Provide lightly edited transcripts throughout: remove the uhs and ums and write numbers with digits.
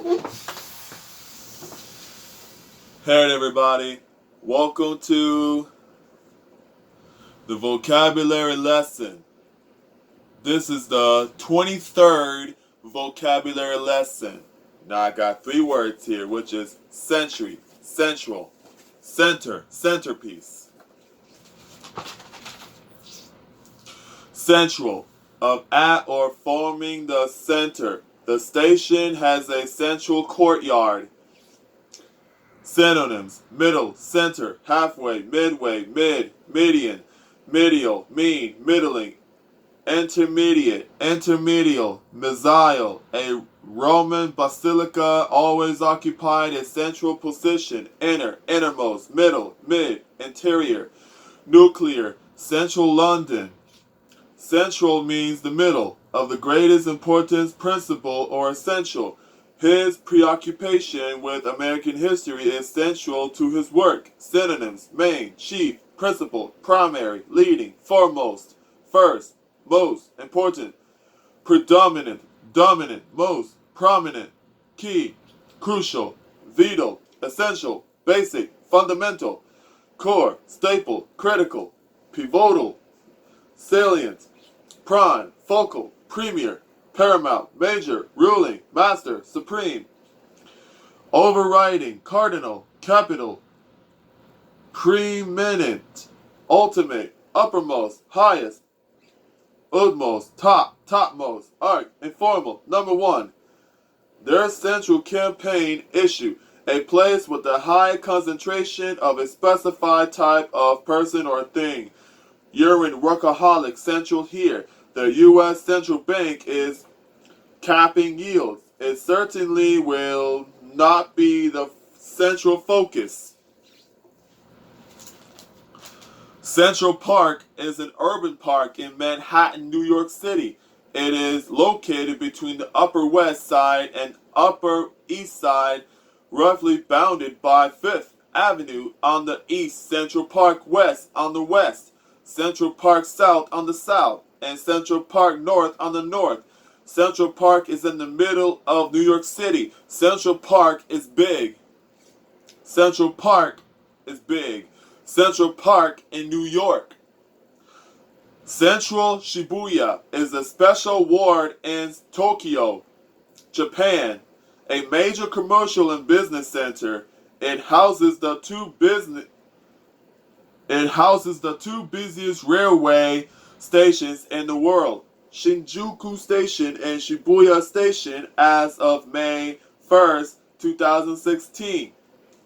Hey everybody, welcome to the vocabulary lesson. This is the 23rd vocabulary lesson. Now I got three words here, which is century, central, center, centerpiece. Central, of at or forming the center. The station has a central courtyard. Synonyms: middle, center, halfway, midway, mid, median, medial, mean, middling, intermediate, intermedial, mesial. A Roman basilica always occupied a central position. Inner, innermost, middle, mid, interior, nuclear, central London. Central means the middle, of the greatest importance, principal, or essential. His preoccupation with American history is central to his work. Synonyms: main, chief, principal, primary, leading, foremost, first, most, important, predominant, dominant, most, prominent, key, crucial, vital, essential, basic, fundamental, core, staple, critical, pivotal, salient, prime, focal, premier, paramount, major, ruling, master, supreme, overriding, cardinal, capital, preeminent, ultimate, uppermost, highest, utmost, top, topmost, arc, informal, number one. Their central campaign issue, a place with a high concentration of a specified type of person or thing. Urine workaholic central here. The U.S. Central Bank is capping yields. It certainly will not be the central focus. Central Park is an urban park in Manhattan, New York City. It is located between the Upper West Side and Upper East Side, roughly bounded by 5th Avenue on the east, Central Park West on the west, Central Park South on the south, and Central Park North on the north. Central Park is in the middle of New York City. Central Park is big. Central Park is big. Central Park in New York. Central Shibuya is a special ward in Tokyo, Japan, a major commercial and business center. It houses the two busiest railway stations in the world, Shinjuku Station and Shibuya Station, as of May 1st, 2016.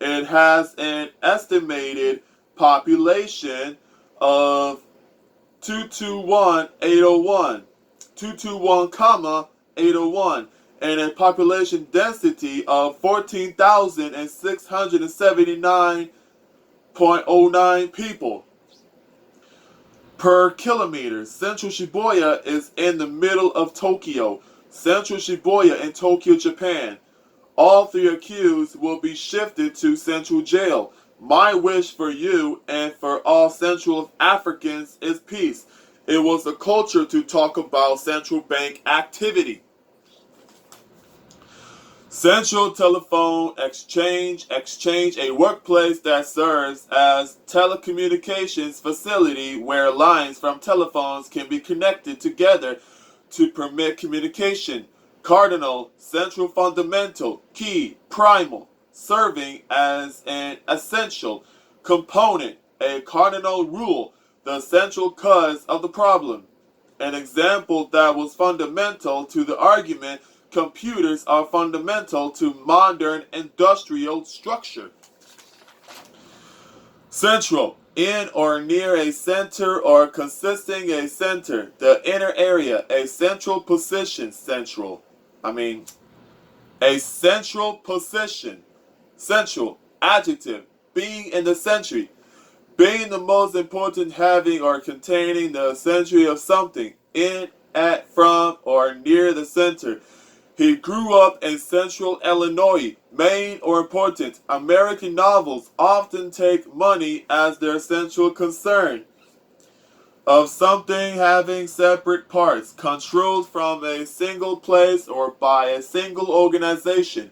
It has an estimated population of 221,801, and a population density of 14,679.09 people per kilometer. Central Shibuya is in the middle of Tokyo. Central Shibuya in Tokyo, Japan. All three accused will be shifted to Central Jail. My wish for you and for all Central Africans is peace. It was a culture to talk about central bank activity. Central Telephone Exchange, a workplace that serves as telecommunications facility where lines from telephones can be connected together to permit communication. Cardinal, central, fundamental, key, primal, serving as an essential component, a cardinal rule, the central cause of the problem. An example that was fundamental to the argument: computers are fundamental to modern industrial structure. Central, in or near a center or consisting a center, the inner area, a central position, a central position. Central, adjective, being in the century, being the most important, having or containing the century of something, in, at, from, or near the center. He grew up in Central Illinois. Main or important. American novels often take money as their central concern. of something having separate parts, controlled from a single place or by a single organization.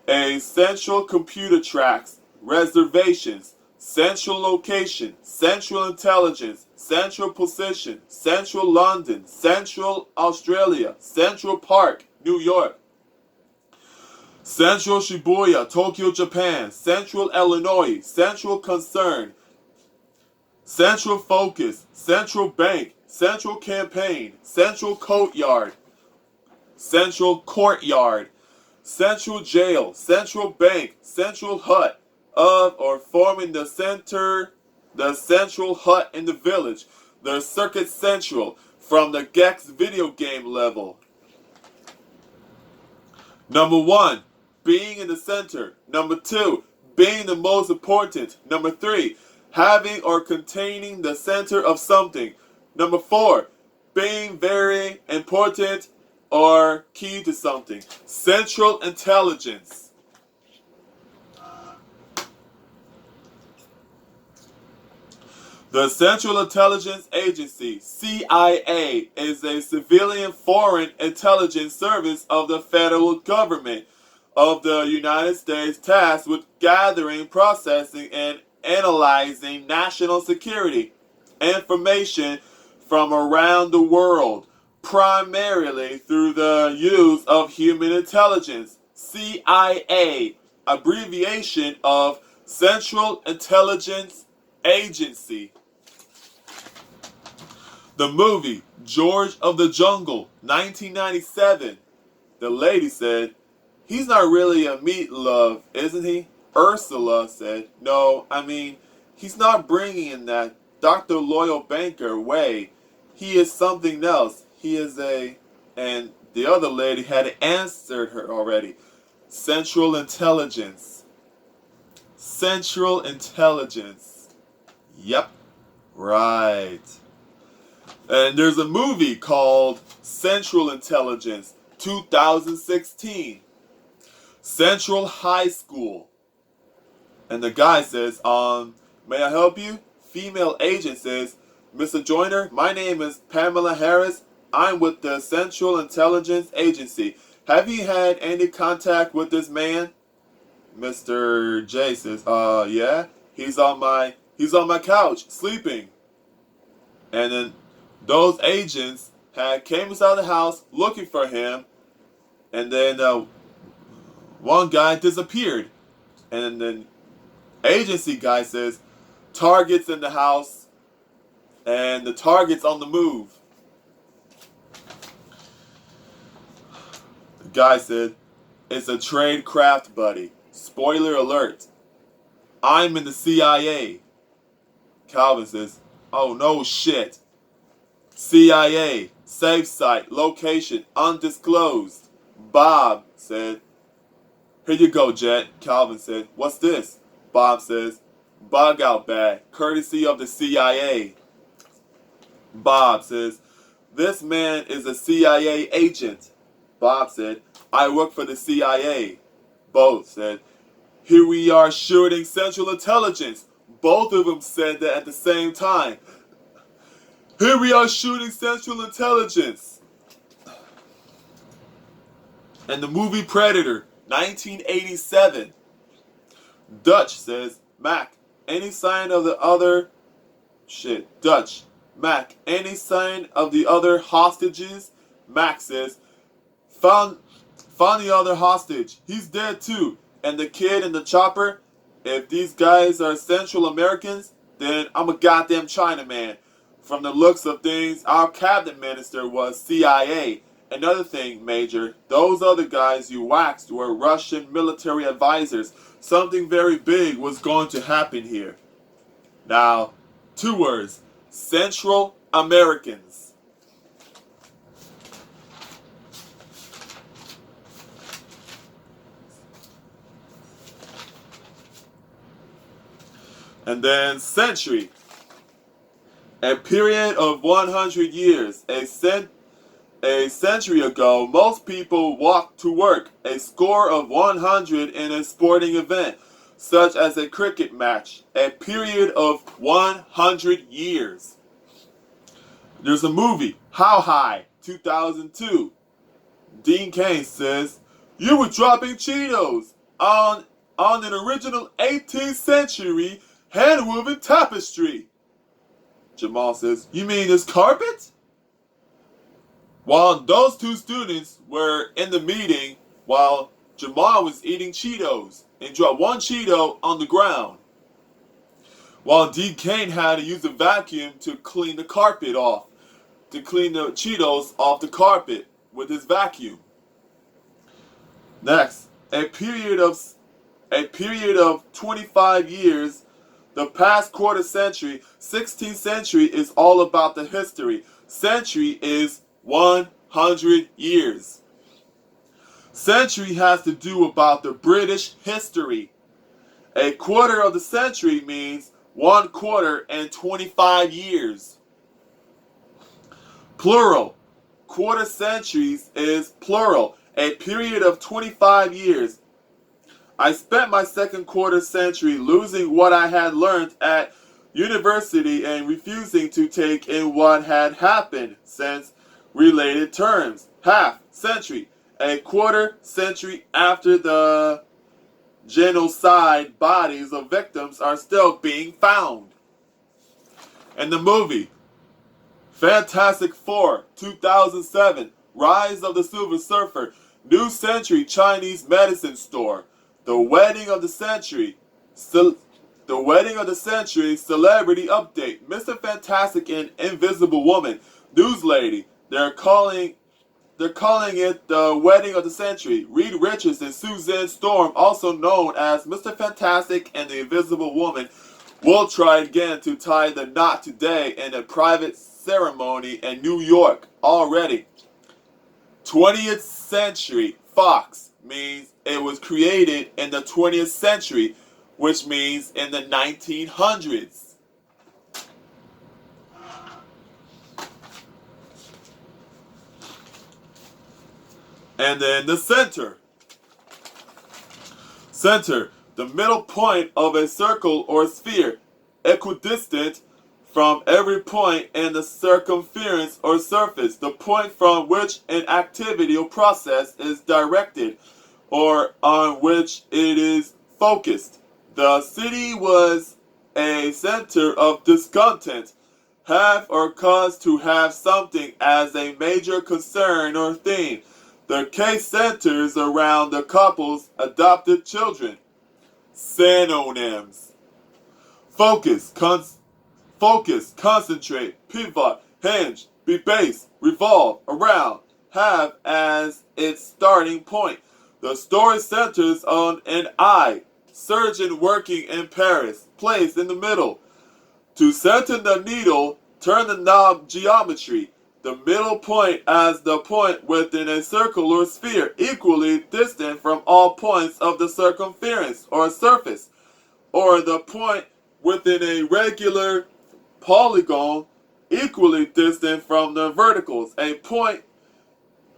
A central computer tracks reservations, central location, central intelligence, central position, central London, central Australia, Central Park, New York, Central Shibuya, Tokyo, Japan, Central Illinois, Central Concern, Central Focus, Central Bank, Central Campaign, Central Courtyard, Central Courtyard, Central Jail, Central Bank, Central Hut of or forming the central hut in the village, the Circuit Central from the Gex video game level. Number 1, being in the center. Number 2, being the most important. Number 3, having or containing the center of something. Number 4, being very important or key to something. Central intelligence. The Central Intelligence Agency, CIA, is a civilian foreign intelligence service of the federal government of the United States tasked with gathering, processing, and analyzing national security information from around the world, primarily through the use of human intelligence. CIA, abbreviation of Central Intelligence Agency. The movie George of the Jungle, 1997. The lady said, "He's not really a meatloaf, isn't he?" Ursula said, "No, I mean, he's not bringing in that Dr. Loyal Banker way. He is something else. He is a..." And the other lady had answered her already. Central Intelligence. Central Intelligence. Yep. Right. And there's a movie called Central Intelligence, 2016. Central High School. And the guy says, may I help you? Female agent says, "Mr. Joyner, my name is Pamela Harris. I'm with the Central Intelligence Agency. Have you had any contact with this man?" Mr. J says, yeah. He's on my couch, sleeping." And then those agents came inside the house looking for him. And then one guy disappeared. And then agency guy says, "Target's in the house." And the target's on the move. The guy said, "It's a trade craft buddy. Spoiler alert. I'm in the CIA." Calvin says, "Oh no shit. CIA, safe site, location, undisclosed." Bob said, "Here you go, Jet." Calvin said, "What's this?" Bob says, "Bug out bag, courtesy of the CIA." Bob says, "This man is a CIA agent." Bob said, "I work for the CIA." Both said, "Here we are shooting Central Intelligence." Both of them said that at the same time. "Here we are shooting Central Intelligence." And the movie Predator, 1987. Dutch says, "Mac, any sign of the other..." Dutch. "Mac, any sign of the other hostages?" Mac says, Found the other hostage. He's dead too. And the kid in the chopper? If these guys are Central Americans, then I'm a goddamn Chinaman. From the looks of things, our cabinet minister was CIA. Another thing, Major, those other guys you waxed were Russian military advisors. Something very big was going to happen here." Now, 2 words. Central Americans. And then century. A period of 100 years. A century ago, most people walked to work. A score of 100 in a sporting event, such as a cricket match. A period of 100 years. There's a movie, How High, 2002. Dean Cain says, "You were dropping Cheetos on an original 18th century hand-woven tapestry." Jamal says, "You mean this carpet?" While those two students were in the meeting, while Jamal was eating Cheetos and dropped one Cheeto on the ground, while Dean Cain had to use a vacuum to clean the carpet off, to clean the Cheetos off the carpet with his vacuum. Next, a period of 25 years, the past quarter century. 16th century is all about the history. Century is 100 years. Century has to do about the British history. A quarter of the century means 1 quarter and 25 years. Plural. Quarter centuries is plural. A period of 25 years. I spent my second quarter century losing what I had learned at university and refusing to take in what had happened since related terms. Half century. A quarter century after the genocide, bodies of victims are still being found. In the movie, Fantastic Four, 2007, Rise of the Silver Surfer, New Century Chinese Medicine Store, The Wedding of the Century, Celebrity Update, Mr. Fantastic and Invisible Woman, News Lady, they're calling it The Wedding of the Century. Reed Richards and Suzanne Storm, also known as Mr. Fantastic and the Invisible Woman, will try again to tie the knot today in a private ceremony in New York. Already, 20th Century Fox means it was created in the 20th century, which means in the 1900s. And then the center. Center, the middle point of a circle or sphere, equidistant from every point in the circumference or surface, the point from which an activity or process is directed or on which it is focused. The city was a center of discontent, have or cause to have something as a major concern or theme. The case centers around the couple's adopted children. Synonyms: focus, concentrate, pivot, hinge, be base, revolve, around, have as its starting point. The story centers on an eye, surgeon working in Paris, placed in the middle. To center the needle, turn the knob geometry. The middle point as the point within a circle or sphere, equally distant from all points of the circumference or surface, or the point within a regular polygon, equally distant from the verticals. A point,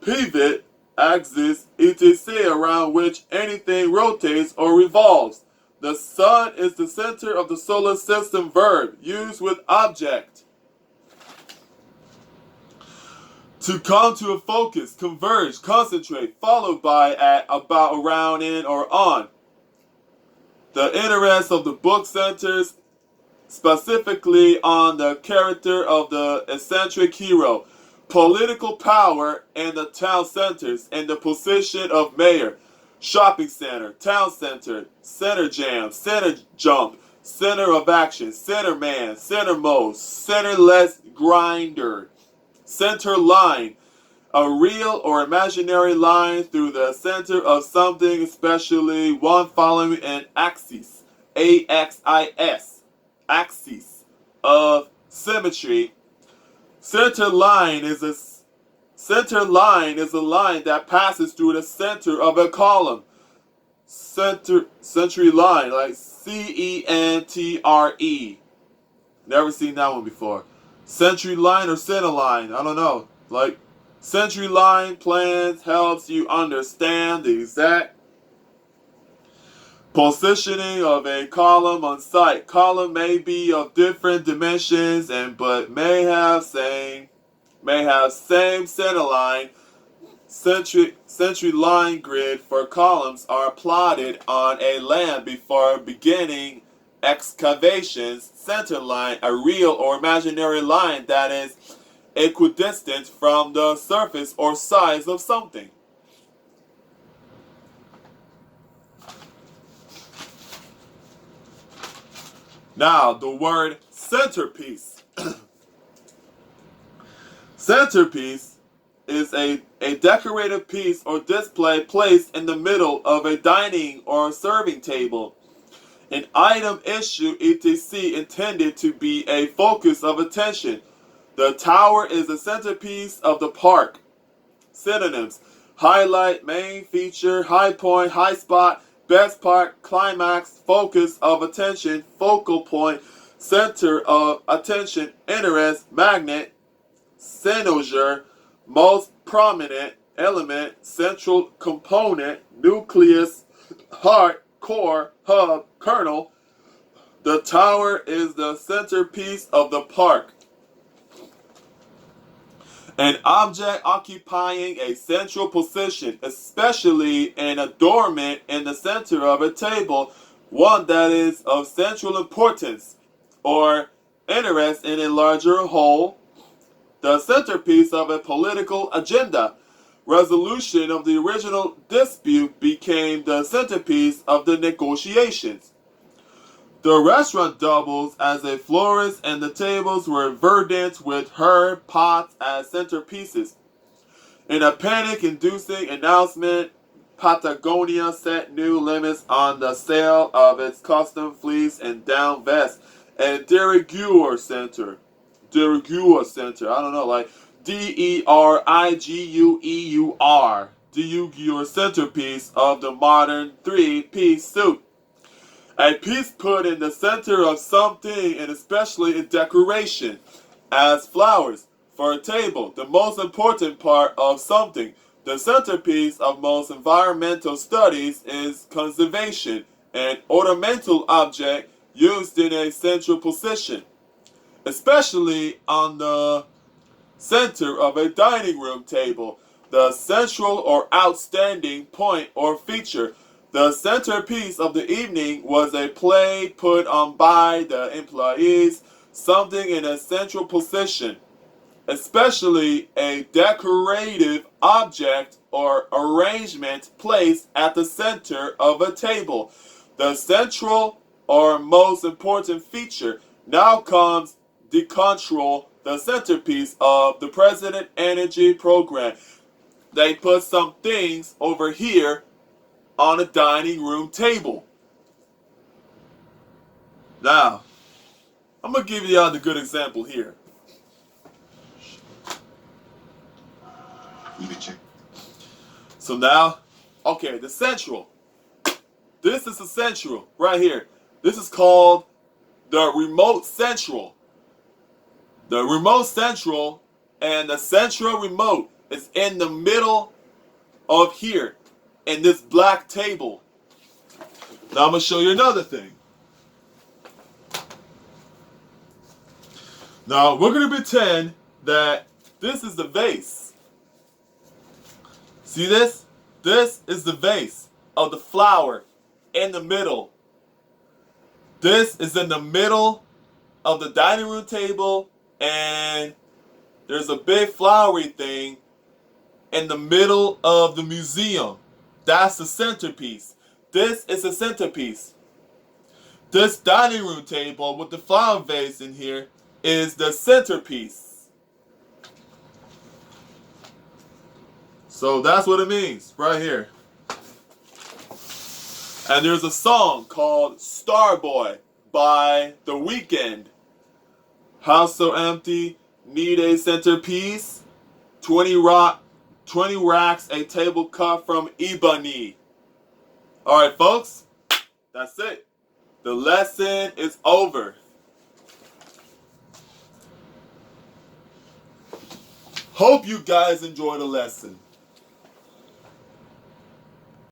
pivot, axis, etc., around which anything rotates or revolves. The sun is the center of the solar system. Verb, used with object. To come to a focus, converge, concentrate, followed by, at, about, around, in, or on. The interest of the book centers specifically on the character of the eccentric hero, political power in the town centers, and the position of mayor, shopping center, town center, center jam, center jump, center of action, center man, center most, centerless grinder. Center line, a real or imaginary line through the center of something, especially one following an axis, axis, axis of symmetry. Center line is a line that passes through the center of a column. Century line, like CENTRE. Never seen that one before. Century line or center line, I don't know. Like, century line plans helps you understand the exact positioning of a column on site. Column may be of different dimensions but may have same may have same centerline. Centerline grid for columns are plotted on a land before beginning excavations. Centerline, a real or imaginary line that is equidistant from the surface or size of something. Now, the word centerpiece. Centerpiece is a decorative piece or display placed in the middle of a dining or serving table. An item, issue, etc. intended to be a focus of attention. The tower is the centerpiece of the park. Synonyms: highlight, main feature, high point, high spot, best part, climax, focus of attention, focal point, center of attention, interest, magnet, cynosure, most prominent element, central component, nucleus, heart, core, hub, kernel. The tower is the centerpiece of the park. An object occupying a central position, especially an adornment in the center of a table, one that is of central importance or interest in a larger whole. The centerpiece of a political agenda. Resolution of the original dispute became the centerpiece of the negotiations. The restaurant doubles as a florist and the tables were verdant with herb pots as centerpieces. In a panic-inducing announcement, Patagonia set new limits on the sale of its custom fleece and down vest. And de rigueur center, I don't know, like DERIGUEUR, de rigueur centerpiece of the modern three-piece suit. A piece put in the center of something, and especially in decoration, as flowers for a table, the most important part of something. The centerpiece of most environmental studies is conservation, an ornamental object used in a central position, especially on the center of a dining room table, the central or outstanding point or feature. The centerpiece of the evening was a play put on by the employees, something in a central position, especially a decorative object or arrangement placed at the center of a table. The central or most important feature. Now comes the control, the centerpiece of the President Energy Program. They put some things over here on a dining room table. Now, I'm going to give you all the good example here. So now, okay, the central. This is the central right here. This is called the remote central. The remote central and the central remote is in the middle of here in this black table. Now I'm going to show you another thing. Now we're going to pretend that this is the vase. See this? This is the vase of the flower in the middle. This is in the middle of the dining room table, and there's a big flowery thing in the middle of the museum. That's the centerpiece. This is the centerpiece. This dining room table with the flower vase in here is the centerpiece. So that's what it means right here. And there's a song called Starboy by The Weeknd. House so empty, need a centerpiece. 20 racks, a table cut from ebony. Alright folks, that's it. The lesson is over. Hope you guys enjoyed the lesson.